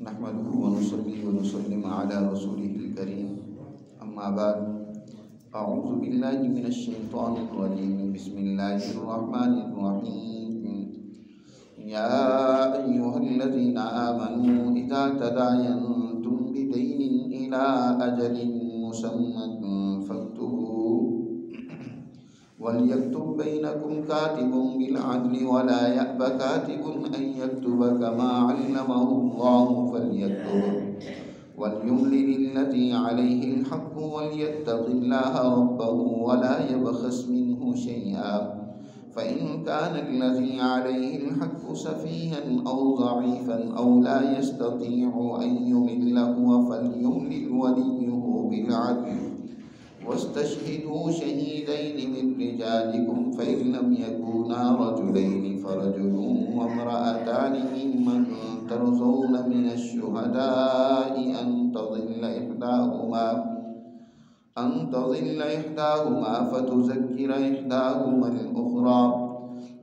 نحمده ونصلي ونسلم على رسوله الكريم أما بعد أعوذ بالله من الشيطان الرجيم بسم الله الرحمن الرحيم يا أيها الذين آمنوا إذا تداينتم بدين إلى أجل مسمى فاكتبوه وليكتب بينكم كاتب بالعدل ولا يأب كاتب أن يكتب كما علمه الله فليكتب وليملل الذي عليه الحق وليتق الله ربه ولا يبخس منه شيئا فإن كان الذي عليه الحق سفيها أو ضعيفا أو لا يستطيع أن يمل هو فليملل وليه بالعدل واستشهدوا شهيدين من رجالكم فإن لم يكونا رجلين فرجل وامرأتان ممن ترضون من الشهداء أن تضل إحداهما فتذكر إحداهما الأخرى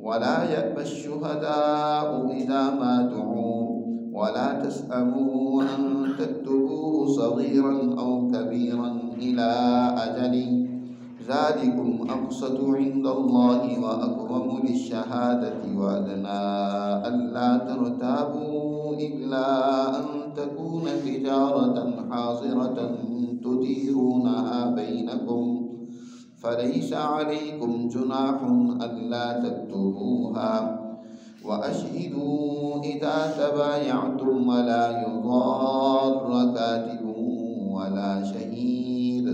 ولا يأبى الشهداء إذا ما دعوا ولا تسأموا أن تكتبوه صغيرا أو كبيرا إلى أجل ذلكم أقسط عند الله وأقوم للشهادة وأدنى ألا ترتابوا إلا أن تكون تجارة حاضرة تديرونها بينكم فليس عليكم جناح ألا تكتبوها وأشهدوا إذا تبايعتم ولا يضار كاتب ولا شهيد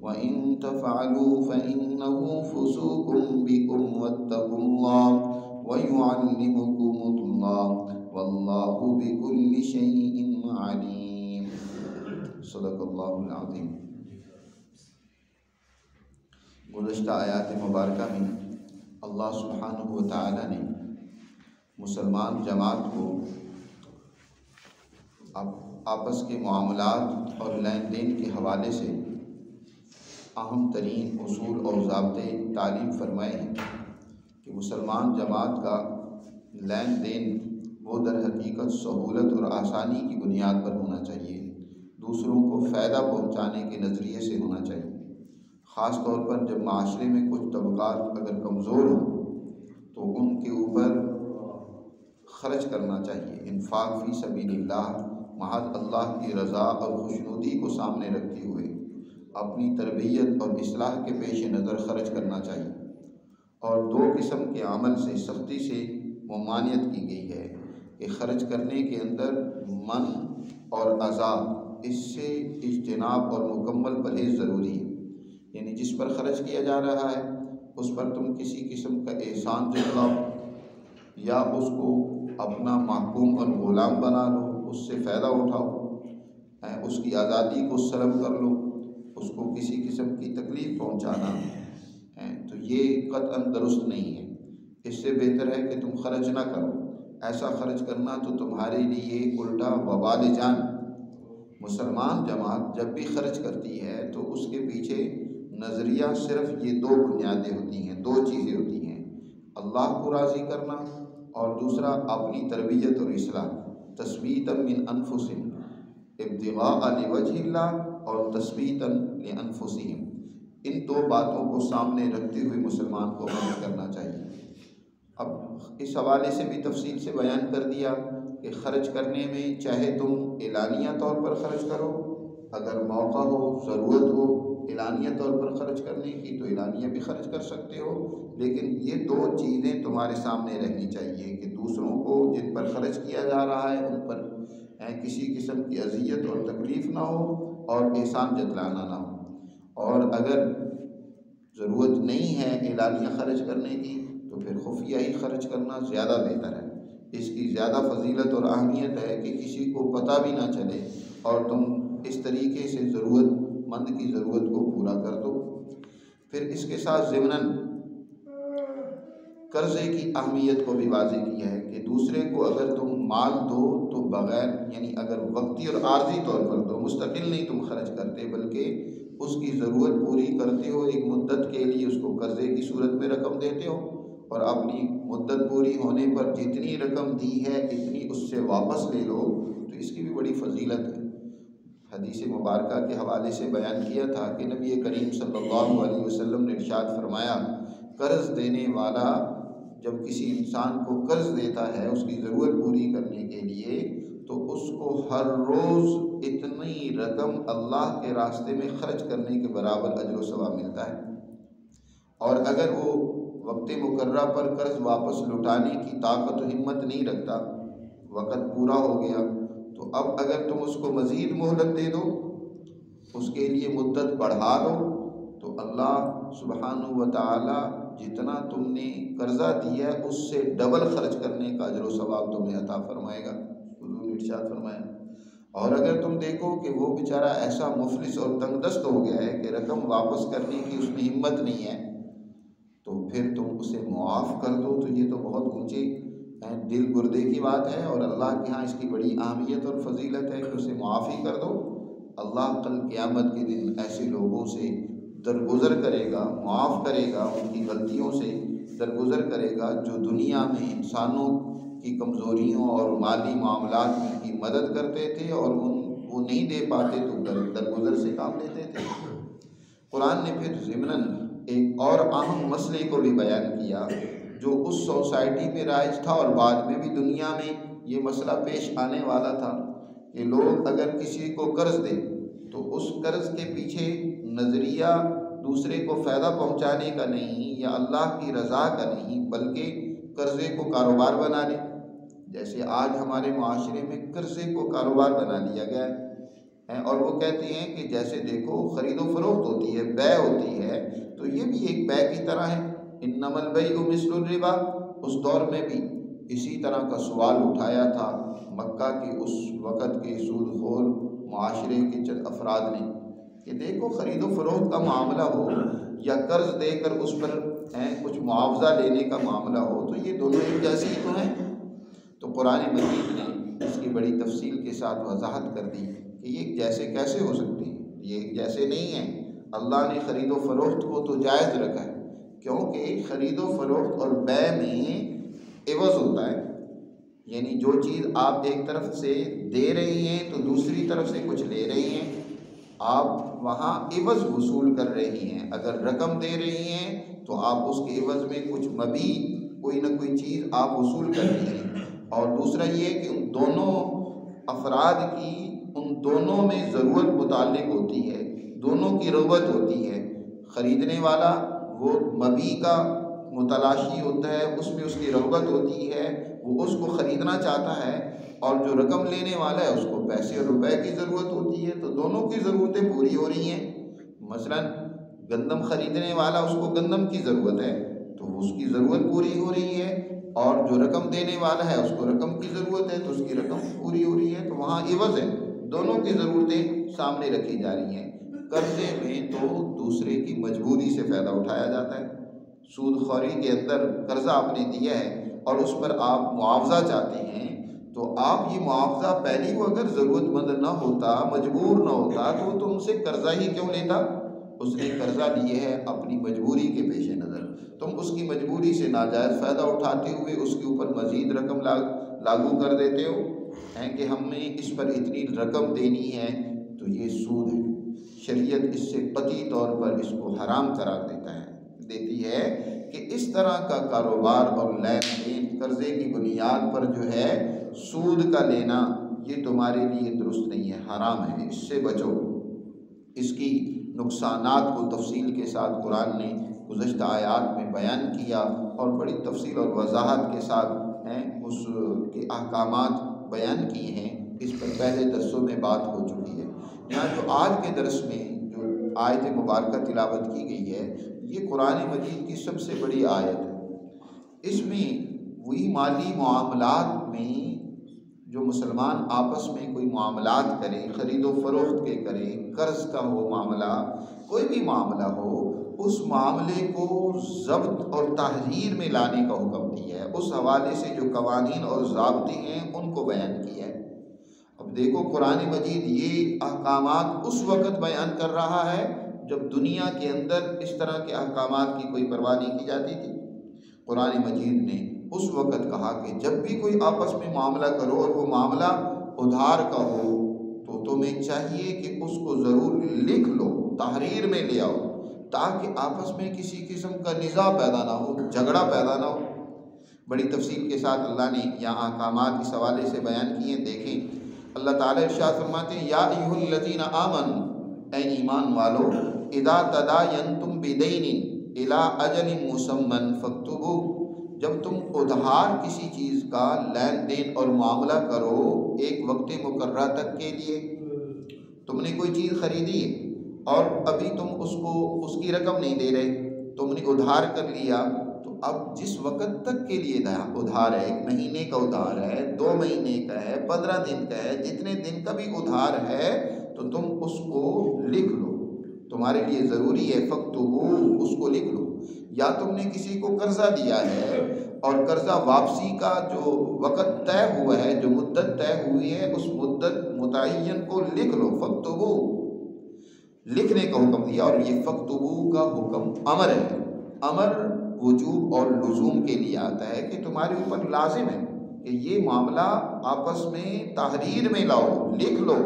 وإن تفعلوا فإنه فسوق بكم واتقوا الله ويعلمكم الله والله بكل شيء عليم صدق اللہ العظیم۔ گزشتہ آیات مبارکہ میں اللہ سبحانہ و تعالی نے مسلمان جماعت کو آپس کے معاملات اور لین دین کے حوالے سے اہم ترین اصول اور ضابطے تعلیم فرمائے ہیں کہ مسلمان جماعت کا لین دین وہ در حقیقت سہولت اور آسانی کی بنیاد پر ہونا چاہیے، دوسروں کو فائدہ پہنچانے کے نظریے سے ہونا چاہیے، خاص طور پر جب معاشرے میں کچھ طبقات اگر کمزور ہوں تو ان کے اوپر خرچ کرنا چاہیے، انفاق فی سبیل اللہ، محض اللہ کی رضا اور خوشنودی کو سامنے رکھتے ہوئے اپنی تربیت اور اصلاح کے پیش نظر خرچ کرنا چاہیے۔ اور دو قسم کے عمل سے سختی سے ممانعت کی گئی ہے کہ خرچ کرنے کے اندر من اور عذاب، اس سے اجتناب اور مکمل پرہیز ضروری ہے، یعنی جس پر خرچ کیا جا رہا ہے اس پر تم کسی قسم کا احسان جتلاؤ یا اس کو اپنا محکوم اور غلام بنا لو، اس سے فائدہ اٹھاؤ، اس کی آزادی کو سلب کر لو، اس کو کسی قسم کی تکلیف پہنچانا تو یہ قطعاً درست نہیں ہے۔ اس سے بہتر ہے کہ تم خرچ نہ کرو، ایسا خرچ کرنا تو تمہارے لیے الٹا وبال جان۔ مسلمان جماعت جب بھی خرچ کرتی ہے تو اس کے پیچھے نظریہ صرف یہ دو بنیادیں ہوتی ہیں، دو چیزیں ہوتی ہیں، اللہ کو راضی کرنا اور دوسرا اپنی تربیت اور اصلاح، تثبیتا من انفسہم، ابتغاء لوجہ اللہ اور تثبیتا لانفسہم، ان دو باتوں کو سامنے رکھتے ہوئے مسلمان کو عمل کرنا چاہیے۔ اب اس حوالے سے بھی تفصیل سے بیان کر دیا کہ خرچ کرنے میں چاہے تم اعلانیہ طور پر خرچ کرو، اگر موقع ہو، ضرورت ہو اعلانیہ طور پر خرچ کرنے کی تو اعلانیہ بھی خرچ کر سکتے ہو، لیکن یہ دو چیزیں تمہارے سامنے رہنی چاہیے کہ دوسروں کو جن پر خرچ کیا جا رہا ہے ان پر کسی قسم کی اذیت اور تکلیف نہ ہو اور احسان جتلانا نہ ہو، اور اگر ضرورت نہیں ہے اعلانیہ خرچ کرنے کی تو پھر خفیہ ہی خرچ کرنا زیادہ بہتر ہے۔ اس کی زیادہ فضیلت اور اہمیت ہے کہ کسی کو پتہ بھی نہ چلے اور تم اس طریقے سے ضرورت مند کی ضرورت کو پورا کر دو۔ پھر اس کے ساتھ ضمناً قرضے کی اہمیت کو بھی واضح کیا ہے کہ دوسرے کو اگر تم مال دو تو بغیر، یعنی اگر وقتی اور عارضی طور پر دو، مستقل نہیں تم خرچ کرتے بلکہ اس کی ضرورت پوری کرتے ہو، ایک مدت کے لیے اس کو قرضے کی صورت میں رقم دیتے ہو اور اپنی مدت پوری ہونے پر جتنی رقم دی ہے اتنی اس سے واپس لے لو، تو اس کی بھی بڑی فضیلت ہے۔ حدیث مبارکہ کے حوالے سے بیان کیا تھا کہ نبی کریم صلی اللہ علیہ وسلم نے ارشاد فرمایا، قرض دینے والا جب کسی انسان کو قرض دیتا ہے اس کی ضرورت پوری کرنے کے لیے، تو اس کو ہر روز اتنی رقم اللہ کے راستے میں خرچ کرنے کے برابر اجر و ثواب ملتا ہے۔ اور اگر وہ وقت مقررہ پر قرض واپس لوٹانے کی طاقت و ہمت نہیں رکھتا، وقت پورا ہو گیا، تو اب اگر تم اس کو مزید مہلت دے دو، اس کے لیے مدت بڑھا دو، تو اللہ سبحانہ و تعالی جتنا تم نے قرضہ دیا ہے اس سے ڈبل خرچ کرنے کا اجر و ثواب تمہیں عطا فرمائے گا، حضور نے ارشاد فرمایا۔ اور اگر تم دیکھو کہ وہ بیچارہ ایسا مفلس اور تنگ دست ہو گیا ہے کہ رقم واپس کرنے کی اس میں ہمت نہیں ہے، تو پھر تم اسے معاف کر دو، تو یہ تو بہت اونچی دل گردے کی بات ہے، اور اللہ کے ہاں اس کی بڑی اہمیت اور فضیلت ہے کہ اسے معاف ہی کر دو۔ اللہ کل قیامت کے دن ایسے لوگوں سے درگزر کرے گا، معاف کرے گا، ان کی غلطیوں سے درگزر کرے گا جو دنیا میں انسانوں کی کمزوریوں اور مالی معاملات میں کی مدد کرتے تھے اور وہ نہیں دے پاتے تو درگزر سے کام لیتے تھے۔ قرآن نے پھر ضمناً ایک اور اہم مسئلے کو بھی بیان کیا جو اس سوسائٹی میں رائج تھا اور بعد میں بھی دنیا میں یہ مسئلہ پیش آنے والا تھا کہ لوگ اگر کسی کو قرض دیں تو اس قرض کے پیچھے نظریہ دوسرے کو فائدہ پہنچانے کا نہیں یا اللہ کی رضا کا نہیں، بلکہ قرضے کو کاروبار بنا لے۔ جیسے آج ہمارے معاشرے میں قرضے کو کاروبار بنا لیا گیا ہے، اور وہ کہتے ہیں کہ جیسے دیکھو خرید و فروخت ہوتی ہے، بیع ہوتی ہے، تو یہ بھی ایک بیع کی طرح ہے، انما البیع مثل الربا۔ اس دور میں بھی اسی طرح کا سوال اٹھایا تھا مکہ کے اس وقت کے سود خور معاشرے کے چند افراد نے کہ دیکھو خرید و فروخت کا معاملہ ہو یا قرض دے کر اس پر کچھ معاوضہ لینے کا معاملہ ہو، تو یہ دونوں ایک جیسے ہی تو ہیں۔ تو قرآن مجید نے اس کی بڑی تفصیل کے ساتھ وضاحت کر دی کہ یہ جیسے کیسے ہو سکتی ہے، یہ جیسے نہیں ہے۔ اللہ نے خرید و فروخت کو تو جائز رکھا ہے، کیونکہ خرید و فروخت اور بیع میں عوض ہوتا ہے، یعنی جو چیز آپ ایک طرف سے دے رہی ہیں تو دوسری طرف سے کچھ لے رہی ہیں، آپ وہاں عوض وصول کر رہی ہیں۔ اگر رقم دے رہی ہیں تو آپ اس کے عوض میں کچھ مبیع کوئی نہ کوئی چیز آپ وصول کر رہی ہیں۔ اور دوسرا یہ کہ ان دونوں افراد کی ان دونوں میں ضرورت متعلق ہوتی ہے، دونوں کی رغبت ہوتی ہے۔ خریدنے والا وہ مبیع کا متلاشی ہوتا ہے، اس میں اس کی رغبت ہوتی ہے، وہ اس کو خریدنا چاہتا ہے، اور جو رقم لینے والا ہے اس کو پیسے اور روپے کی ضرورت ہوتی ہے، تو دونوں کی ضرورتیں پوری ہو رہی ہیں۔ مثلاً گندم خریدنے والا اس کو گندم کی ضرورت ہے تو اس کی ضرورت پوری ہو رہی ہے، اور جو رقم دینے والا ہے اس کو رقم کی ضرورت ہے تو اس کی رقم پوری ہو رہی ہے، تو وہاں عوض ہے، دونوں کی ضرورتیں سامنے رکھی جا رہی ہیں۔ قرضے میں تو دوسرے کی مجبوری سے فائدہ اٹھایا جاتا ہے۔ سود خوری کے اندر قرضہ آپ نے دیا ہے اور اس پر آپ معاوضہ چاہتے ہیں، تو آپ یہ معاوضہ پہلے وہ اگر ضرورت مند نہ ہوتا، مجبور نہ ہوتا، تو وہ تم سے قرضہ ہی کیوں لیتا؟ اس نے قرضہ لیے ہے اپنی مجبوری کے پیش نظر، تم اس کی مجبوری سے ناجائز فائدہ اٹھاتے ہوئے اس کے اوپر مزید رقم لاگو کر دیتے ہو کہ ہم نے اس پر اتنی رقم دینی ہے، تو یہ سود ہے۔ شریعت اس سے قطعی طور پر اس کو حرام قرار دیتی ہے کہ اس طرح کا کاروبار اور لین دین قرضے کی بنیاد پر جو ہے سود کا لینا، یہ تمہارے لیے درست نہیں ہے، حرام ہے، اس سے بچو۔ اس کی نقصانات کو تفصیل کے ساتھ قرآن نے گزشتہ آیات میں بیان کیا اور بڑی تفصیل اور وضاحت کے ساتھ اس کے احکامات بیان کیے ہیں۔ اس پر پہلے درسوں میں بات ہو چکی ہے۔ یہاں جو آج کے درس میں جو آیت مبارکہ تلاوت کی گئی ہے، یہ قرآن مجید کی سب سے بڑی آیت ہے۔ اس میں وہی مالی معاملات میں جو مسلمان آپس میں کوئی معاملات کریں، خرید و فروخت کے کریں، قرض کا ہو معاملہ، کوئی بھی معاملہ ہو، اس معاملے کو ضبط اور تحریر میں لانے کا حکم دیا ہے۔ اس حوالے سے جو قوانین اور ضابطے ہیں ان کو بیان کیا ہے۔ اب دیکھو قرآن مجید یہ احکامات اس وقت بیان کر رہا ہے جب دنیا کے اندر اس طرح کے احکامات کی کوئی پرواہ نہیں کی جاتی تھی۔ قرآن مجید نے اس وقت کہا کہ جب بھی کوئی آپس میں معاملہ کرو اور وہ معاملہ ادھار کا ہو تو تمہیں چاہیے کہ اس کو ضرور لکھ لو، تحریر میں لے آؤ، تاکہ آپس میں کسی قسم کا نزاع پیدا نہ ہو، جھگڑا پیدا نہ ہو۔ بڑی تفصیل کے ساتھ اللہ نے یہاں احکامات اس حوالے سے بیان کیے۔ دیکھیں اللہ تعالیٰ ارشاد فرماتے ہیں، یا ایھا الذین آمنوا، اے ایمان والو، اذا تداینتم بدین الی اجل مسمی فاکتبوا، جب تم ادھار کسی چیز کا لین دین اور معاملہ کرو ایک وقت مقررہ تک کے لیے، تم نے کوئی چیز خریدی ہے اور ابھی تم اس کی رقم نہیں دے رہے، تم نے ادھار کر لیا، تو اب جس وقت تک کے لیے ادھار ہے، 1 مہینے کا ادھار ہے، 2 مہینے کا ہے، 15 دن کا ہے، جتنے دن کا بھی ادھار ہے تو تم اس کو لکھ لو، تمہارے لیے ضروری ہے، فاکتبوا، اس کو لکھ لو۔ یا تم نے کسی کو قرضہ دیا ہے اور قرضہ واپسی کا جو وقت طے ہوا ہے، جو مدت طے ہوئی ہے، اس مدت متعین کو لکھ لو، فاکتبوا، لکھنے کا حکم دیا۔ اور یہ فاکتبوا کا حکم امر ہے، امر وجوب اور لزوم کے لیے آتا ہے کہ تمہارے اوپر لازم ہے کہ یہ معاملہ آپس میں تحریر میں لاؤ، لکھ لو،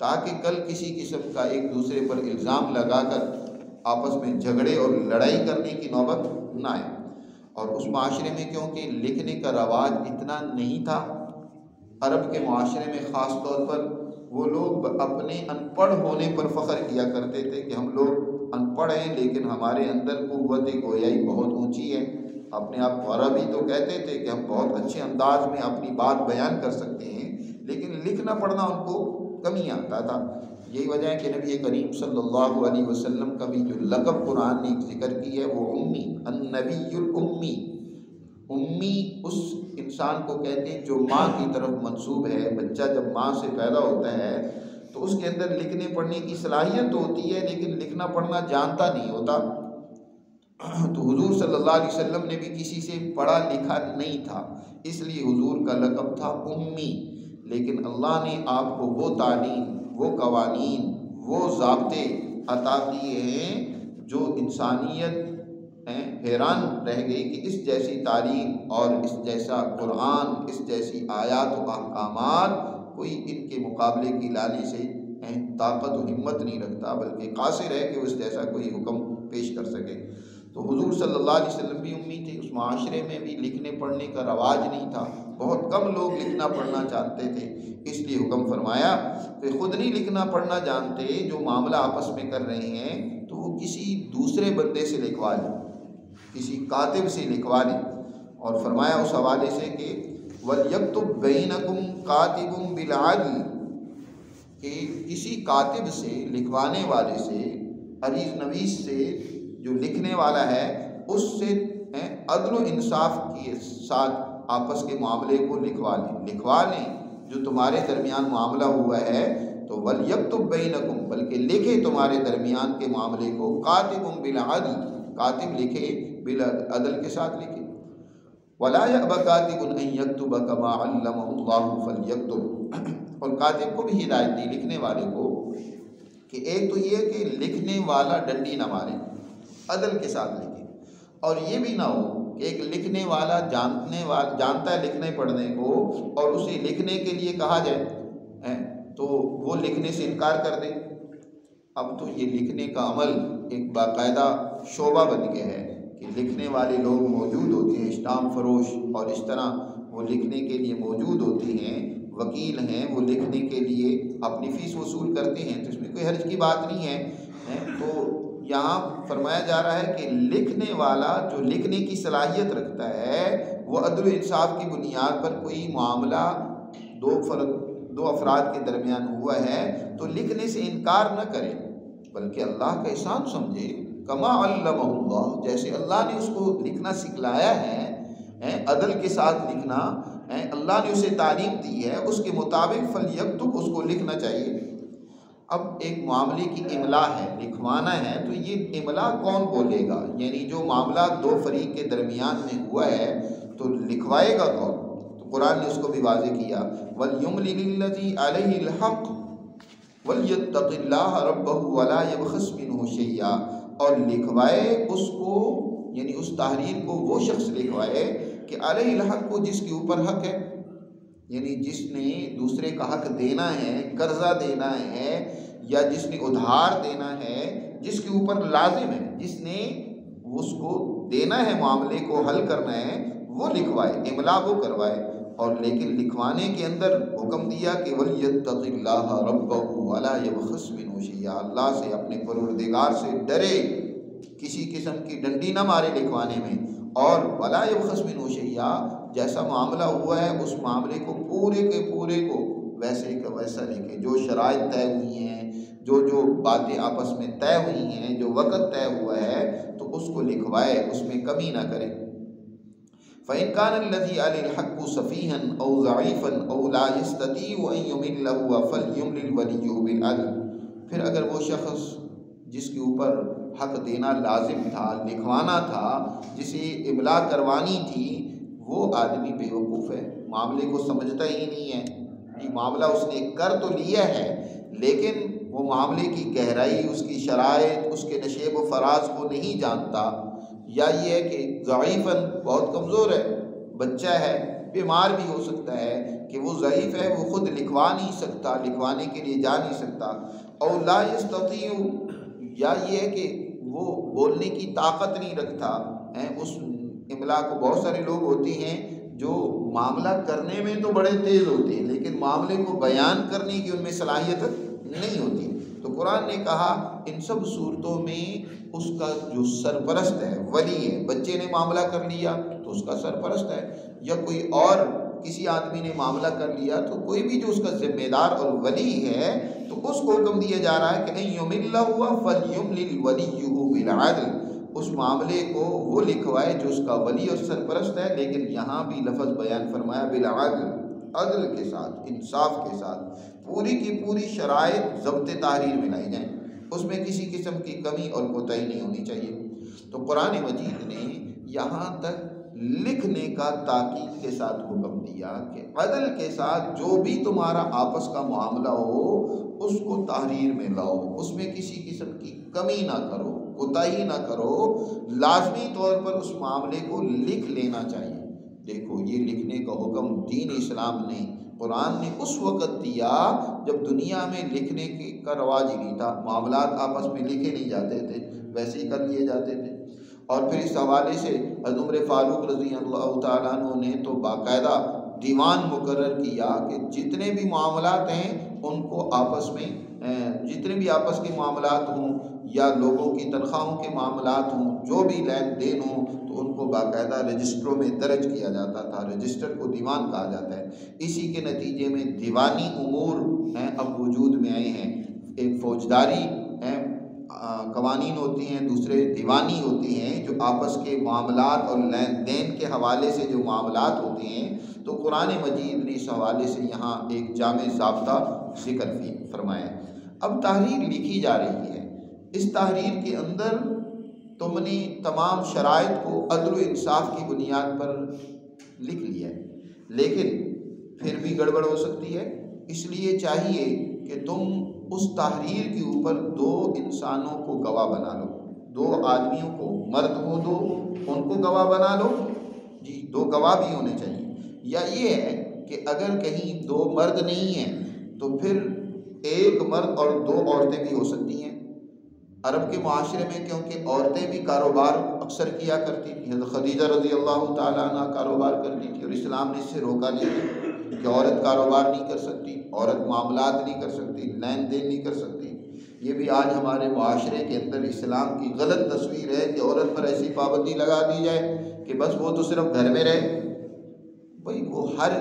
تاکہ کل کسی قسم کا ایک دوسرے پر الزام لگا کر آپس میں جھگڑے اور لڑائی کرنے کی نوبت نہ آئے۔ اور اس معاشرے میں کیونکہ لکھنے کا رواج اتنا نہیں تھا، عرب کے معاشرے میں خاص طور پر وہ لوگ اپنے ان پڑھ ہونے پر فخر کیا کرتے تھے کہ ہم لوگ ان پڑھ ہیں لیکن ہمارے اندر قوت گویائی بہت اونچی ہے۔ اپنے آپ کو عربی تو کہتے تھے کہ ہم بہت اچھے انداز میں اپنی بات بیان کر سکتے ہیں، لیکن لکھنا پڑھنا ان کو کم ہی آتا تھا۔ یہی وجہ ہے کہ نبی کریم صلی اللہ علیہ وسلم کا بھی جو لقب قرآن نے ذکر کی ہے وہ امی، النبی الامی، امی اس انسان کو کہتے ہیں جو ماں کی طرف منسوب ہے۔ بچہ جب ماں سے پیدا ہوتا ہے تو اس کے اندر لکھنے پڑھنے کی صلاحیت تو ہوتی ہے، لیکن لکھنا پڑھنا جانتا نہیں ہوتا۔ تو حضور صلی اللہ علیہ وسلم نے بھی کسی سے پڑھا لکھا نہیں تھا، اس لیے حضور کا لقب تھا امی۔ لیکن اللہ نے آپ کو وہ تعلیم، وہ قوانین، وہ ضابطے عطا کیے ہیں جو انسانیت حیران رہ گئی کہ اس جیسی تعلیم اور اس جیسا قرآن، اس جیسی آیات و احکامات کوئی ان کے مقابلے کی لانے سے طاقت و ہمت نہیں رکھتا، بلکہ قاصر ہے کہ اس جیسا کوئی حکم پیش کر سکے۔ تو حضور صلی اللہ علیہ وسلم بھی امی تھے، اس معاشرے میں بھی لکھنے پڑھنے کا رواج نہیں تھا، بہت کم لوگ لکھنا پڑھنا جانتے تھے، اس لیے حکم فرمایا کہ خود نہیں لکھنا پڑھنا جانتے، جو معاملہ آپس میں کر رہے ہیں تو وہ کسی دوسرے بندے سے لکھوا لیں، کسی کاتب سے لکھوا لیں۔ اور فرمایا اس حوالے سے کہ وَلْيَكْتُبْ بَيْنَكُمْ كَاتِبٌ بِالْعَدْلِ، کہ کسی کاتب سے، لکھوانے والے سے، عریض نویس سے، جو لکھنے والا ہے، اس سے عدل و انصاف کے ساتھ آپس کے معاملے کو لکھوا لیں جو تمہارے درمیان معاملہ ہوا ہے، تو وَلْيَكْتُبْ بَيْنَكُمْ، بلکہ لکھے تمہارے درمیان کے معاملے کو، کاتب بالعدل، کاتب لکھے بالعدل کے ساتھ لکھے۔ وَلَا يَأْبَ كَاتِبٌ أَن يَكْتُبَ كَمَا عَلَّمَهُ اللَّهُ فَلْيَكْتُبْ، اور کاتب کو بھی ہدایت دی، لکھنے والے کو، کہ ایک تو یہ کہ لکھنے والا ڈنڈی نہ مارے، عدل کے ساتھ لکھے، اور یہ بھی نہ ہو کہ ایک لکھنے والا جانتا ہے لکھنے پڑھنے کو اور اسے لکھنے کے لیے کہا جائے تو وہ لکھنے سے انکار کر دے۔ اب تو یہ لکھنے کا عمل ایک باقاعدہ شعبہ بن گیا ہے کہ لکھنے والے لوگ موجود ہوتے ہیں، اسٹامپ فروش اور اس طرح وہ لکھنے کے لیے موجود ہوتے ہیں، وکیل ہیں، وہ لکھنے کے لیے اپنی فیس وصول کرتے ہیں، تو اس میں کوئی حرج کی بات نہیں ہے۔ تو یہاں فرمایا جا رہا ہے کہ لکھنے والا جو لکھنے کی صلاحیت رکھتا ہے، وہ عدل و انصاف کی بنیاد پر کوئی معاملہ دو افراد کے درمیان ہوا ہے تو لکھنے سے انکار نہ کرے، بلکہ اللہ کا احسان سمجھے، کما علمہ اللہ، جیسے اللہ نے اس کو لکھنا سکھلایا ہے، عدل کے ساتھ لکھنا اللہ نے اسے تعلیم دی ہے، اس کے مطابق فلیکتب، اس کو لکھنا چاہیے۔ اب ایک معاملے کی املا ہے، لکھوانا ہے، تو یہ املا کون بولے گا؟ یعنی جو معاملہ دو فریق کے درمیان میں ہوا ہے تو لکھوائے گا کون؟ تو قرآن نے اس کو بھی واضح کیا، وَلْيُمْلِلِ الَّذِي عَلَيْهِ الْحَقُّ وَلْيَتَّقِ اللَّهَ رَبَّهُ وَلَا يَبْخَسْ مِنْهُ شَيْئًا، اور لکھوائے اس کو، یعنی اس تحریر کو وہ شخص لکھوائے کہ علیہ الحق، کو جس کے اوپر حق ہے، یعنی جس نے دوسرے کا حق دینا ہے، قرضہ دینا ہے، یا جس نے ادھار دینا ہے، جس کے اوپر لازم ہے، جس نے اس کو دینا ہے، معاملے کو حل کرنا ہے، وہ لکھوائے، املا وہ کروائے۔ اور لیکن لکھوانے کے اندر حکم دیا کہ وَلْيَتَّقِ اللَّهَ رَبَّهُ وَلَا يَبْخَسْ مِنْهُ شَيْئًا، اللہ سے، اپنے پروردگار سے ڈرے، کسی قسم کی ڈنڈی نہ مارے لکھوانے میں، اور وَلَا يَبْخَسْ مِنْهُ شَيْئًا، جیسا معاملہ ہوا ہے اس معاملے کو پورے کے پورے کو ویسے کا ویسا لکھے، جو شرائط طے ہوئی ہیں، جو باتیں آپس میں طے ہوئی ہیں، جو وقت طے ہوا ہے، تو اس کو لکھوائے، اس میں کمی نہ کرے۔ فَإِنْ كَانَ الَّذِي عَلَيْهِ الْحَقُّ سَفِيهًا أَوْ ضَعِيفًا أَوْ لَا يَسْتَطِيعُ أَنْ يُمِلَّهُ فَلْيُمْلِلْ وَلِيُّهُ بِالْعَدْلِ، پھر اگر وہ شخص جس کے اوپر حق دینا لازم تھا، لکھوانا تھا، جسے املا کروانی تھی، وہ آدمی بیوقوف ہے، معاملے کو سمجھتا ہی نہیں ہے۔ یہ معاملہ اس نے کر تو لیا ہے، لیکن وہ معاملے کی گہرائی، اس کی شرائط، اس کے نشیب و فراز کو نہیں جانتا، یا یہ ہے کہ ضعیفاً بہت کمزور ہے، بچہ ہے، بیمار بھی ہو سکتا ہے کہ وہ ضعیف ہے، وہ خود لکھوا نہیں سکتا، لکھوانے کے لیے جا نہیں سکتا، اور لا یستطیع، یا یہ ہے کہ وہ بولنے کی طاقت نہیں رکھتا ہے اس املا کو۔ بہت سارے لوگ ہوتے ہیں جو معاملہ کرنے میں تو بڑے تیز ہوتے ہیں، لیکن معاملے کو بیان کرنے کی ان میں صلاحیت نہیں ہوتی۔ تو قرآن نے کہا ان سب صورتوں میں اس کا جو سرپرست ہے، ولی ہے، بچے نے معاملہ کر لیا تو اس کا سرپرست ہے، یا کوئی اور کسی آدمی نے معاملہ کر لیا تو کوئی بھی جو اس کا ذمہ دار اور ولی ہے، تو اس کو حکم دیا جا رہا ہے کہ ان یمل ہوا فلیملل ولیہ بالعدل، اس معاملے کو وہ لکھوائے جو اس کا ولی اور سرپرست ہے، لیکن یہاں بھی لفظ بیان فرمایا بالعدل، عدل کے ساتھ، انصاف کے ساتھ، پوری کی پوری شرائط ضبط تحریر میں لائی جائیں، اس میں کسی قسم کی کمی اور کوتاہی نہیں ہونی چاہیے۔ تو قرآن مجید نے یہاں تک لکھنے کا تاکید کے ساتھ حکم دیا کہ عدل کے ساتھ جو بھی تمہارا آپس کا معاملہ ہو اس کو تحریر میں لاؤ، اس میں کسی قسم کی کمی نہ کرو، کوتاہی نہ کرو، لازمی طور پر اس معاملے کو لکھ لینا چاہیے۔ دیکھو یہ لکھنے کا حکم دین اسلام نے، قرآن نے اس وقت دیا جب دنیا میں لکھنے کا رواج ہی نہیں تھا، معاملات آپس میں لکھے نہیں جاتے تھے، ویسے ہی کر لیے جاتے تھے۔ اور پھر اس حوالے سے حضرت عمر فاروق رضی اللہ تعالیٰ عنہ نے تو باقاعدہ دیوان مقرر کیا کہ جتنے بھی معاملات ہیں ان کو آپس میں، جتنے بھی آپس کے معاملات ہوں یا لوگوں کی تنخواہوں کے معاملات ہوں، جو بھی لین دین ہوں، تو ان کو باقاعدہ رجسٹروں میں درج کیا جاتا تھا، رجسٹر کو دیوان کہا جاتا ہے۔ اسی کے نتیجے میں دیوانی امور اب وجود میں آئے ہیں، ایک فوجداری قوانین ہوتی ہیں، دوسرے دیوانی ہوتی ہیں، جو آپس کے معاملات اور لین دین کے حوالے سے جو معاملات ہوتے ہیں۔ تو قرآن مجید نے اس حوالے سے یہاں ایک جامع ضابطہ ذکر فرمایا۔ اب تحریر لکھی جا رہی ہے، اس تحریر کے اندر تم نے تمام شرائط کو عدل و انصاف کی بنیاد پر لکھ لیا ہے، لیکن پھر بھی گڑبڑ ہو سکتی ہے، اس لیے چاہیے کہ تم اس تحریر کے اوپر دو انسانوں کو گواہ بنا لو، دو آدمیوں کو، مرد ہو دو، ان کو گواہ بنا لو، جی دو گواہ بھی ہونے چاہیے۔ یا یہ ہے کہ اگر کہیں دو مرد نہیں ہیں تو پھر ایک مرد اور دو عورتیں بھی ہو سکتی ہیں۔ عرب کے معاشرے میں کیونکہ عورتیں بھی کاروبار اکثر کیا کرتی تھیں، حضرت خدیجہ رضی اللہ تعالیٰ عنہ کاروبار کرتی تھی، اور اسلام نے اس سے روکا نہیں کہ عورت کاروبار نہیں کر سکتی، عورت معاملات نہیں کر سکتی، لین دین نہیں کر سکتی۔ یہ بھی آج ہمارے معاشرے کے اندر اسلام کی غلط تصویر ہے کہ عورت پر ایسی پابندی لگا دی جائے کہ بس وہ تو صرف گھر میں رہے۔ بھائی وہ ہر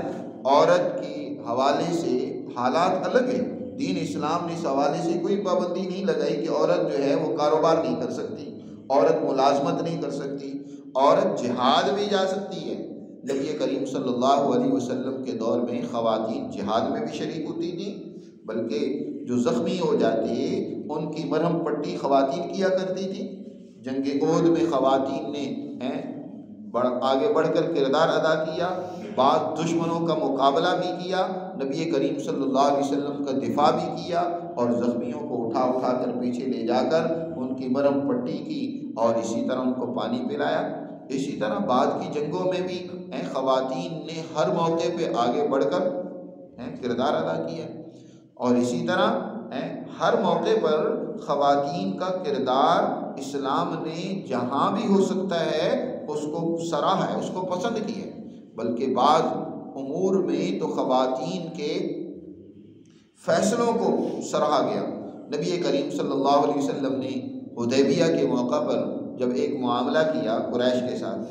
عورت کے حوالے سے حالات الگ ہیں، دین اسلام نے اس حوالے سے کوئی پابندی نہیں لگائی کہ عورت جو ہے وہ کاروبار نہیں کر سکتی، عورت ملازمت نہیں کر سکتی، عورت جہاد بھی جا سکتی ہے۔ نبی کریم صلی اللہ علیہ وسلم کے دور میں خواتین جہاد میں بھی شریک ہوتی تھیں، بلکہ جو زخمی ہو جاتے ان کی مرہم پٹی خواتین کیا کرتی تھیں۔ جنگ احد میں خواتین نے آگے بڑھ کر کردار ادا کیا، بعض دشمنوں کا مقابلہ بھی کیا، نبی کریم صلی اللہ علیہ وسلم کا دفاع بھی کیا، اور زخمیوں کو اٹھا کر پیچھے لے جا کر ان کی مرہم پٹی کی، اور اسی طرح ان کو پانی پلایا۔ اسی طرح بعد کی جنگوں میں بھی خواتین نے ہر موقع پہ آگے بڑھ کر کردار ادا کیا، اور اسی طرح ہر موقع پر خواتین کا کردار اسلام نے جہاں بھی ہو سکتا ہے اس کو سراہا ہے، اس کو پسند کیا ہے۔ بلکہ بعض امور میں تو خواتین کے فیصلوں کو سراہا گیا۔ نبی کریم صلی اللہ علیہ وسلم نے حدیبیہ کے موقع پر جب ایک معاملہ کیا قریش کے ساتھ،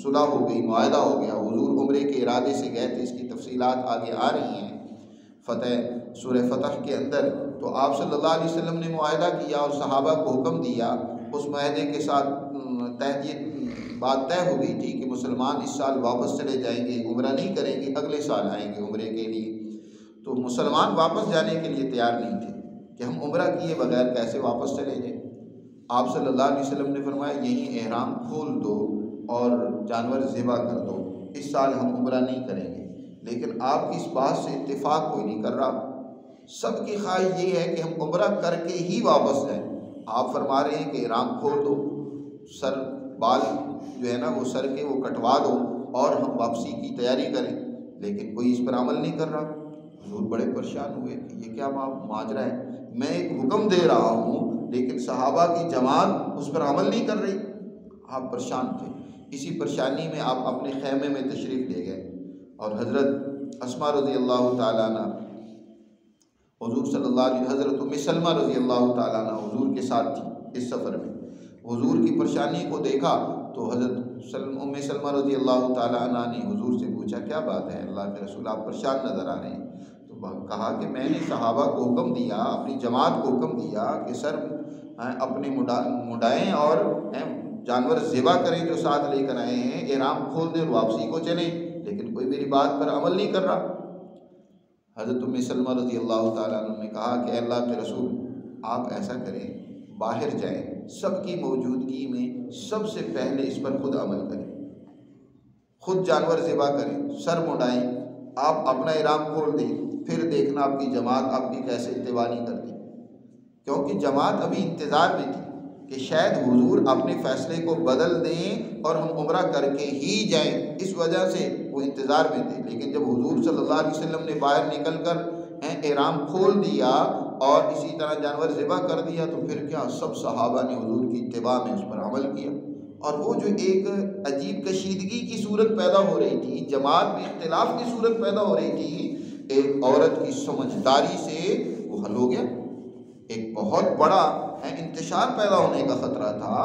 صلح ہو گئی، معاہدہ ہو گیا، حضور عمرے کے ارادے سے گئے تھے، اس کی تفصیلات آگے آ رہی ہیں سورہ فتح کے اندر۔ تو آپ صلی اللہ علیہ وسلم نے معاہدہ کیا اور صحابہ کو حکم دیا، اس معاہدے کے ساتھ بات طے ہو گئی تھی کہ مسلمان اس سال واپس چلے جائیں گے، عمرہ نہیں کریں گے، اگلے سال آئیں گے عمرے کے لیے۔ تو مسلمان واپس جانے کے لیے تیار نہیں تھے کہ ہم عمرہ کیے بغیر کیسے واپس چلے جائیں۔ آپ صلی اللہ علیہ وسلم نے فرمایا یہیں احرام کھول دو اور جانور ذبح کر دو، اس سال ہم عمرہ نہیں کریں گے۔ لیکن آپ کی اس بات سے اتفاق کوئی نہیں کر رہا، سب کی خواہش یہ ہے کہ ہم عمرہ کر کے ہی واپس جائیں۔ آپ فرما رہے ہیں کہ احرام کھول دو، سر بال جو ہے نا وہ سر کے وہ کٹوا دو اور ہم واپسی کی تیاری کریں، لیکن کوئی اس پر عمل نہیں کر رہا۔ حضور بڑے پریشان ہوئے کہ یہ کیا ماجرا ہے، میں ایک حکم دے رہا ہوں لیکن صحابہ کی جماعت اس پر عمل نہیں کر رہی۔ آپ پریشان تھے، اسی پریشانی میں آپ اپنے خیمے میں تشریف لے گئے، اور حضرت اسماء رضی اللہ تعالیٰ عنہ حضور صلی اللہ علیہ حضرت ام سلمہ رضی اللہ تعالیٰ عنہ حضور کے ساتھ تھی اس سفر میں۔ حضور کی پریشانی کو دیکھا تو حضرت ام سلمہ رضی اللہ تعالیٰ عنہ نے حضور سے پوچھا کیا بات ہے اللہ کے رسول، آپ پریشان نظر آ رہے ہیں؟ تو کہا کہ میں نے صحابہ کو حکم دیا، اپنی جماعت کو حکم دیا کہ سر اپنے مڈائیں اور جانور ذبح کریں جو ساتھ لے کر آئے ہیں، احرام کھول دیں اور واپسی کو چلیں، لیکن کوئی میری بات پر عمل نہیں کر رہا۔ حضرت ام سلمہ رضی اللہ تعالیٰ عنہ نے کہا کہ اللہ کے رسول آپ ایسا کریں، باہر جائیں، سب کی موجودگی میں سب سے پہلے اس پر خود عمل کریں، خود جانور ذبح کریں، سر مڈائیں، آپ اپنا احرام کھول دیں، پھر دیکھنا آپ کی جماعت آپ کی کیسے اتباع نہیں کرتی۔ کیونکہ جماعت ابھی انتظار میں تھی کہ شاید حضور اپنے فیصلے کو بدل دیں اور ہم عمرہ کر کے ہی جائیں، اس وجہ سے وہ انتظار میں تھے۔ لیکن جب حضور صلی اللہ علیہ وسلم نے باہر نکل کر احرام کھول دیا اور اسی طرح جانور ذبح کر دیا تو پھر کیا سب صحابہ نے حضور کی اتباع میں اس پر عمل کیا، اور وہ جو ایک عجیب کشیدگی کی صورت پیدا ہو رہی تھی، جماعت میں اختلاف کی صورت پیدا ہو رہی تھی، ایک عورت کی سمجھداری سے وہ حل ہو گیا۔ ایک بہت بڑا انتشار پیدا ہونے کا خطرہ تھا،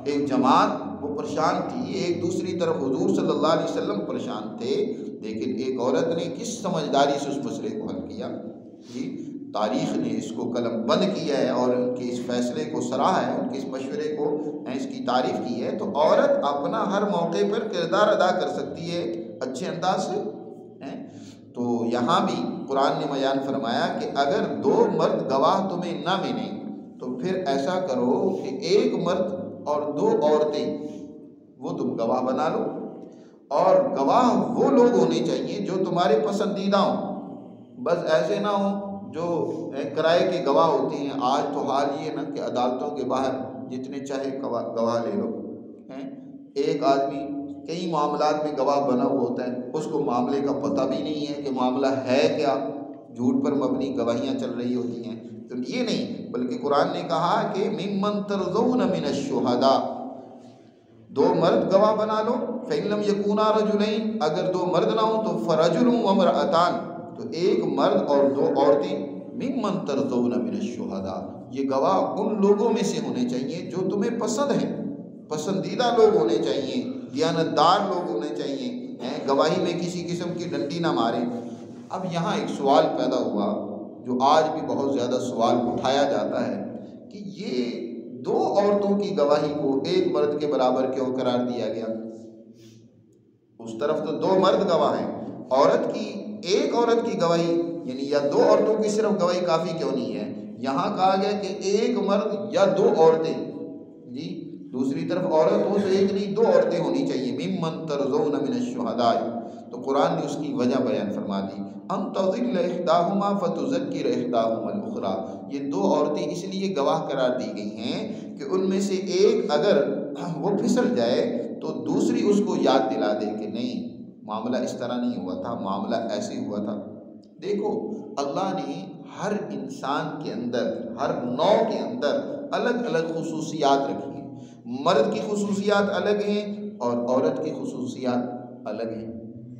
ایک جماعت وہ پریشان تھی، ایک دوسری طرف حضور صلی اللہ علیہ وسلم پریشان تھے، لیکن ایک عورت نے کس سمجھداری سے اس مسئلے کو حل کیا۔ جی تاریخ نے اس کو قلم بند کیا ہے اور ان کے اس فیصلے کو سراہا ہے، ان کے اس مشورے کو اس کی تعریف کی ہے۔ تو عورت اپنا ہر موقع پر کردار ادا کر سکتی ہے اچھے انداز سے۔ تو یہاں بھی قرآن نے بیان فرمایا کہ اگر دو مرد گواہ تمہیں نہ ملیں تو پھر ایسا کرو کہ ایک مرد اور دو عورتیں وہ تم گواہ بنا لو، اور گواہ وہ لوگ ہونے چاہیے جو تمہارے پسندیدہ ہوں، بس ایسے نہ ہوں جو کرائے کے گواہ ہوتے ہیں۔ آج تو حال یہ نا کہ عدالتوں کے باہر جتنے چاہے گواہ لے لو، ایک آدمی کئی معاملات میں گواہ بنا ہوا ہوتا ہے، اس کو معاملے کا پتہ بھی نہیں ہے کہ معاملہ ہے کیا، جھوٹ پر مبنی گواہیاں چل رہی ہوتی ہیں۔ تو یہ نہیں، بلکہ قرآن نے کہا کہ ممن ترضون من الشہداء، دو مرد گواہ بنا لو، فإن لم يكونا رجلین، اگر دو مرد نہ ہوں تو فرجل وامرأتان، تو ایک مرد اور دو عورتیں، ممن ترضون من الشہداء، یہ گواہ ان لوگوں میں سے ہونے چاہیے جو تمہیں پسند ہیں، پسندیدہ لوگ ہونے چاہیے، دیانتدار لوگ ہونے چاہیے، گواہی میں کسی قسم کی ڈنڈی نہ ماریں۔ اب یہاں ایک سوال پیدا ہوا جو آج بھی بہت زیادہ سوال اٹھایا جاتا ہے کہ یہ دو عورتوں کی گواہی کو ایک مرد کے برابر کیوں قرار دیا گیا؟ اس طرف تو دو مرد گواہ ہیں، عورت کی ایک عورت کی گواہی یعنی یا دو عورتوں کی صرف گواہی کافی کیوں نہیں ہے؟ یہاں کہا گیا کہ ایک مرد یا دو عورتیں، جی دوسری طرف عورت ہو تو ایک نہیں دو عورتیں ہونی چاہیے، ممن ترضون من الشہداء۔ تو تو قرآن نے اس کی وجہ بیان فرما دی، ان تضل احداہما فتذکر احداہما الاخری، یہ دو عورتیں اس لیے گواہ قرار دی گئی ہیں کہ ان میں سے ایک اگر وہ پھسل جائے تو دوسری اس کو یاد دلا دے کہ نہیں معاملہ اس طرح نہیں ہوا تھا، معاملہ ایسے ہوا تھا۔ دیکھو اللہ نے ہر انسان کے اندر، ہر نوع کے اندر الگ الگ خصوصیات رکھی ہیں، مرد کی خصوصیات الگ ہیں اور عورت کی خصوصیات الگ ہیں۔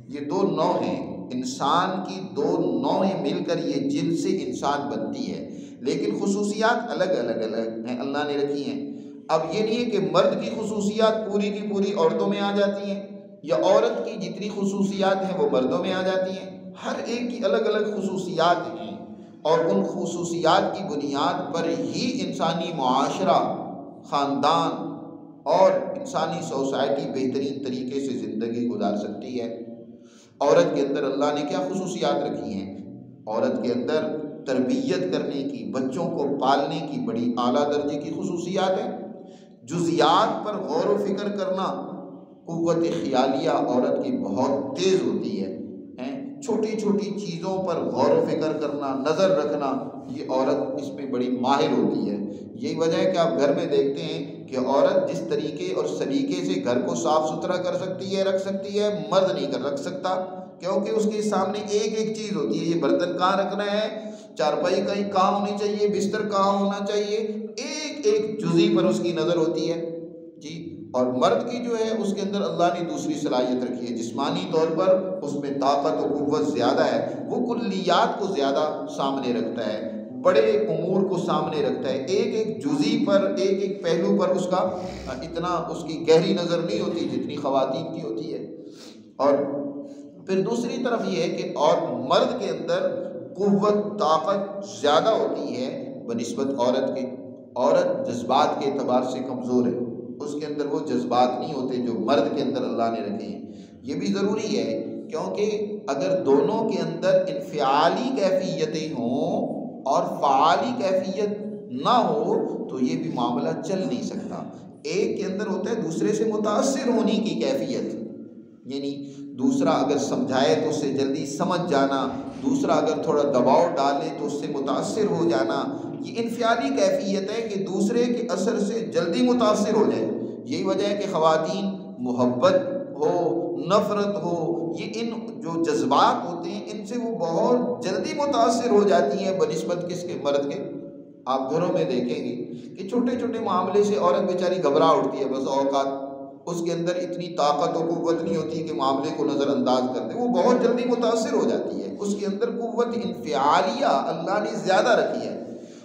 یہ دو نوع ہیں، انسان کی دو نوعیں مل کر یہ جن سے انسان بنتی ہے، لیکن خصوصیات الگ الگ ہیں اللہ نے رکھی ہیں۔ اب یہ نہیں ہے کہ مرد کی خصوصیات پوری کی پوری عورتوں میں آ جاتی ہیں یا عورت کی جتنی خصوصیات ہیں وہ مردوں میں آ جاتی ہیں، ہر ایک کی الگ الگ خصوصیات ہیں، اور ان خصوصیات کی بنیاد پر ہی انسانی معاشرہ، خاندان اور انسانی سوسائٹی بہترین طریقے سے زندگی گزار سکتی ہے۔ عورت کے اندر اللہ نے کیا خصوصیات رکھی ہیں؟ عورت کے اندر تربیت کرنے کی، بچوں کو پالنے کی بڑی اعلیٰ درجے کی خصوصیات ہیں۔ جزیات پر غور و فکر کرنا، قوت خیالیہ عورت کی بہت تیز ہوتی ہے، چھوٹی چھوٹی چیزوں پر غور و فکر کرنا، نظر رکھنا، یہ عورت اس میں بڑی ماہر ہوتی ہے۔ یہی وجہ ہے کہ آپ گھر میں دیکھتے ہیں کہ عورت جس طریقے اور سلیقے سے گھر کو صاف ستھرا کر سکتی ہے، رکھ سکتی ہے، مرد نہیں کر رکھ سکتا، کیونکہ اس کے سامنے ایک ایک چیز ہوتی ہے، یہ برتن کہاں رکھنا ہے، چارپائی کہاں ہونی چاہیے، بستر کہاں ہونا چاہیے، ایک ایک جزئی پر اس کی نظر ہوتی ہے جی۔ اور مرد کی جو ہے اس کے اندر اللہ نے دوسری صلاحیت رکھی ہے، جسمانی طور پر اس میں طاقت و قوت زیادہ ہے، وہ کلیات کو زیادہ سامنے رکھتا ہے، بڑے امور کو سامنے رکھتا ہے، ایک ایک جزئی پر، ایک ایک پہلو پر اس کا اتنا اس کی گہری نظر نہیں ہوتی جتنی خواتین کی ہوتی ہے۔ اور پھر دوسری طرف یہ ہے کہ اور مرد کے اندر قوت، طاقت زیادہ ہوتی ہے بنسبت عورت کے۔ عورت جذبات کے اعتبار سے کمزور ہے، اس کے اندر وہ جذبات نہیں ہوتے جو مرد کے اندر اللہ نے رکھے ہیں۔ یہ بھی ضروری ہے کیونکہ اگر دونوں کے اندر انفعالی کیفیتیں ہوں اور فعالی کیفیت نہ ہو تو یہ بھی معاملہ چل نہیں سکتا۔ ایک کے اندر ہوتا ہے دوسرے سے متاثر ہونے کی کیفیت، یعنی دوسرا اگر سمجھائے تو اس سے جلدی سمجھ جانا، دوسرا اگر تھوڑا دباؤ ڈالے تو اس سے متاثر ہو جانا، یہ انفعالی کیفیت ہے کہ دوسرے کے اثر سے جلدی متاثر ہو جائے۔ یہی وجہ ہے کہ خواتین محبت ہو، نفرت ہو، یہ ان جو جذبات ہوتے ہیں ان سے وہ بہت جلدی متاثر ہو جاتی ہیں بنسبت کس کے، مرد کے۔ آپ گھروں میں دیکھیں گے کہ چھوٹے چھوٹے معاملے سے عورت بیچاری گھبرا اٹھتی ہے، بس اوقات اس کے اندر اتنی طاقت و قوت نہیں ہوتی کہ معاملے کو نظر انداز کر دے، وہ بہت جلدی متاثر ہو جاتی ہے، اس کے اندر قوت انفعالیہ اللہ نے زیادہ رکھی ہے،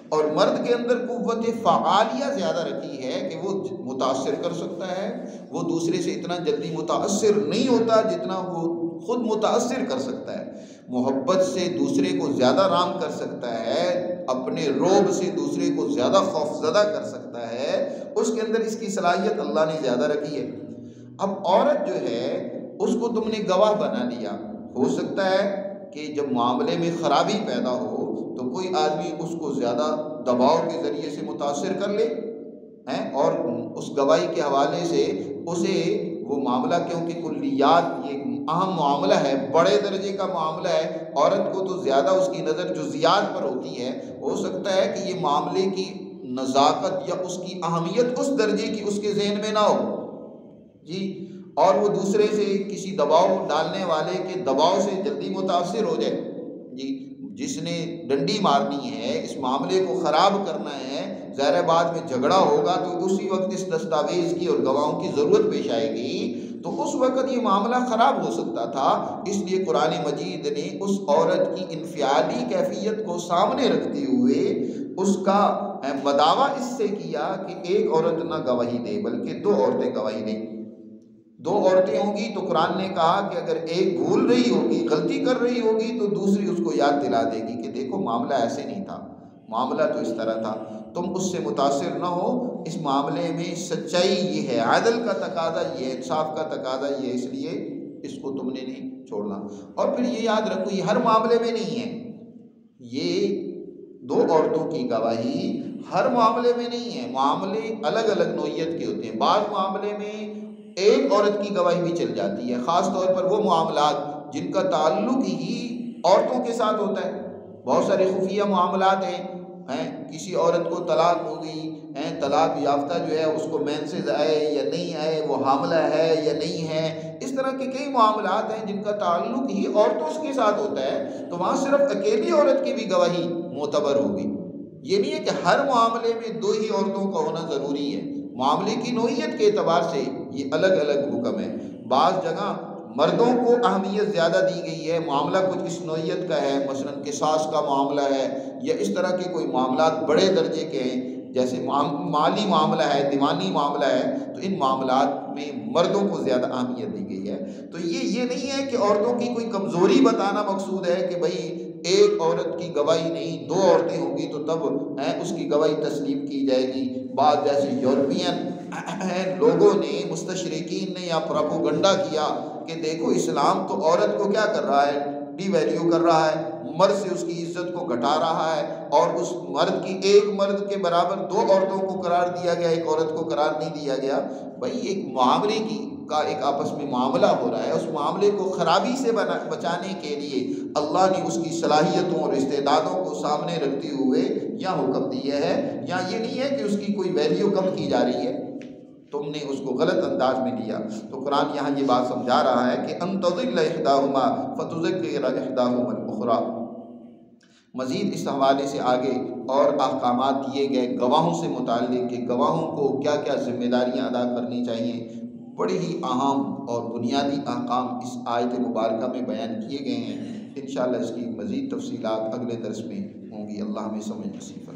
اور مرد کے اندر قوت فعالیہ زیادہ رکھی ہے کہ وہ متاثر کر سکتا ہے، وہ دوسرے سے اتنا جلدی متاثر نہیں ہوتا جتنا وہ خود متاثر کر سکتا ہے، محبت سے دوسرے کو زیادہ رام کر سکتا ہے، اپنے رعب سے دوسرے کو زیادہ خوفزدہ کر سکتا ہے، اس کے اندر اس کی صلاحیت اللہ نے زیادہ رکھی ہے۔ اب عورت جو ہے اس کو تم نے گواہ بنا لیا، ہو سکتا ہے کہ جب معاملے میں خرابی پیدا ہو تو کوئی آدمی اس کو زیادہ دباؤ کے ذریعے سے متاثر کر لے اور اس گواہی کے حوالے سے اسے وہ معاملہ، کیونکہ کلیات یہ اہم معاملہ ہے، بڑے درجے کا معاملہ ہے، عورت کو تو زیادہ اس کی نظر جزیات پر ہوتی ہے، ہو سکتا ہے کہ یہ معاملے کی نزاکت یا اس کی اہمیت اس درجے کی اس کے ذہن میں نہ ہو جی، اور وہ دوسرے سے کسی دباؤ ڈالنے والے کے دباؤ سے جلدی متاثر ہو جائے جی۔ جس نے ڈنڈی مارنی ہے، اس معاملے کو خراب کرنا ہے، ظاہر بعد میں جھگڑا ہوگا تو اسی وقت اس دستاویز کی اور گواہوں کی ضرورت پیش آئے گی، تو اس وقت یہ معاملہ خراب ہو سکتا تھا۔ اس لیے قرآن مجید نے اس عورت کی انفعالی کیفیت کو سامنے رکھتے ہوئے اس کا مداوع اس سے کیا کہ ایک عورت نہ گواہی دے بلکہ دو عورتیں گواہی دیں۔ دو عورتیں ہوں گی تو قرآن نے کہا کہ اگر ایک بھول رہی ہوگی، غلطی کر رہی ہوگی تو دوسری اس کو یاد دلا دے گی کہ دیکھو معاملہ ایسے نہیں تھا، معاملہ تو اس طرح تھا، تم اس سے متاثر نہ ہو، اس معاملے میں سچائی یہ ہے، عدل کا تقاضا یہ ہے، انصاف کا تقاضا یہ ہے، اس لیے اس کو تم نے نہیں چھوڑنا۔ اور پھر یہ یاد رکھو یہ ہر معاملے میں نہیں ہے، یہ دو عورتوں کی گواہی ہر معاملے میں نہیں ہے، معاملے الگ الگ نوعیت کے ہوتے ہیں۔ بعض معاملے میں ایک عورت کی گواہی بھی چل جاتی ہے، خاص طور پر وہ معاملات جن کا تعلق ہی عورتوں کے ساتھ ہوتا ہے. بہت سارے خفیہ معاملات ہیں کسی عورت کو طلاق ہو گئی طلاق یافتہ جو ہے اس کو مینسز آئے یا نہیں آئے، وہ حاملہ ہے یا نہیں ہے، اس طرح کے کئی معاملات ہیں جن کا تعلق ہی عورتوں کے ساتھ ہوتا ہے. تو وہاں صرف اکیلی عورت کی بھی گواہی معتبر ہوگی. یہ نہیں ہے کہ ہر معاملے میں دو ہی عورتوں کا ہونا ضروری ہے. معاملے کی نوعیت کے اعتبار سے یہ الگ الگ حکم ہے. بعض جگہ مردوں کو اہمیت زیادہ دی گئی ہے، معاملہ کچھ اس نوعیت کا ہے، مثلا قصاص کا معاملہ ہے یا اس طرح کے کوئی معاملات بڑے درجے کے ہیں، جیسے مالی معاملہ ہے، دیوانی معاملہ ہے، تو ان معاملات میں مردوں کو زیادہ اہمیت دی گئی ہے. تو یہ نہیں ہے کہ عورتوں کی کوئی کمزوری بتانا مقصود ہے کہ بھئی ایک عورت کی گواہی نہیں، دو عورتیں ہوں گی تو تب اس کی گواہی تسلیم کی جائے گی. بعض جیسے یورپین لوگوں نے، مستشرقین نے یا پروپیگنڈا کیا کہ دیکھو اسلام تو عورت کو کیا کر رہا ہے، ڈی ویلیو کر رہا ہے، مرد سے اس کی عزت کو گھٹا رہا ہے، اور اس مرد کی ایک مرد کے برابر دو عورتوں کو قرار دیا گیا، ایک عورت کو قرار نہیں دیا گیا. بھائی ایک معاملے کا ایک آپس میں معاملہ ہو رہا ہے، اس معاملے کو خرابی سے بچانے کے لیے اللہ نے اس کی صلاحیتوں اور استعدادوں کو سامنے رکھتے ہوئے یا حکم دیا ہے، یا یہ نہیں ہے کہ اس کی کوئی ویلیو کم کی جا رہی ہے، تم نے اس کو غلط انداز میں لیا. تو قرآن یہاں یہ بات سمجھا رہا ہے کہ ان تضل احداہما فتذکر احداہما الاخری. مزید اس حوالے سے آگے اور احکامات دیے گئے گواہوں سے متعلق کہ گواہوں کو کیا کیا ذمہ داریاں ادا کرنی چاہیے. بڑی ہی اہم اور بنیادی احکام اس آیت مبارکہ میں بیان کیے گئے ہیں. انشاءاللہ اس کی مزید تفصیلات اگلے درس میں ہوں گی. اللہ ہمیں سمجھ نصیب فرمائے.